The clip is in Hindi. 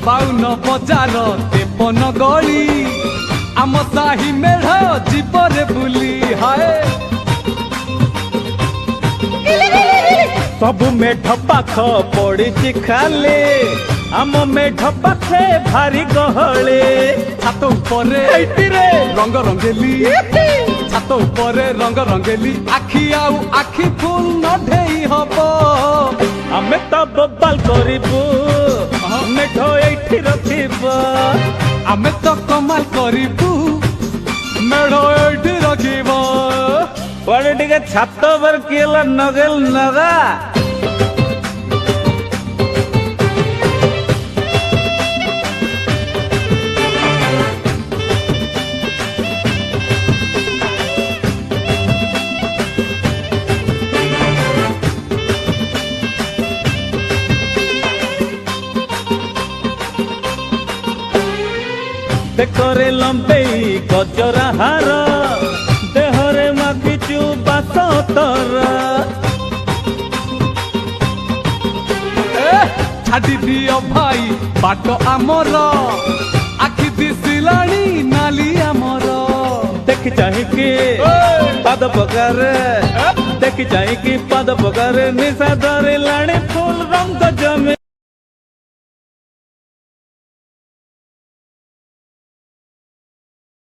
बाउन बजार तेपन गली आम साही मेढ़ जीवरे बुली हाय सब मेढ पाख पड़ी खाले आम मेढ पाखे भारी गहले छात उपरे रंग रंगेली छात उपरे रंग रंगेली आखि आउ आखि फुल न ढेई हबो आमे तो बबाल करिबू मेढ एठी रखिबो आमे तो कमाल करिबू मेढ़ एठी रखिबो पड़े टिके छात पर केला नगल नगा देखरे लंबेई गजरा हार देहरे माखिचु बास तर छाड़ी दियो भाई बाट आमर आखि दिसिलाणी नाली आमर देखि चाहिकी पाद पकारे देखि चाहिकी पाद पकारे निशा धरे लाणी फूल रंग जमे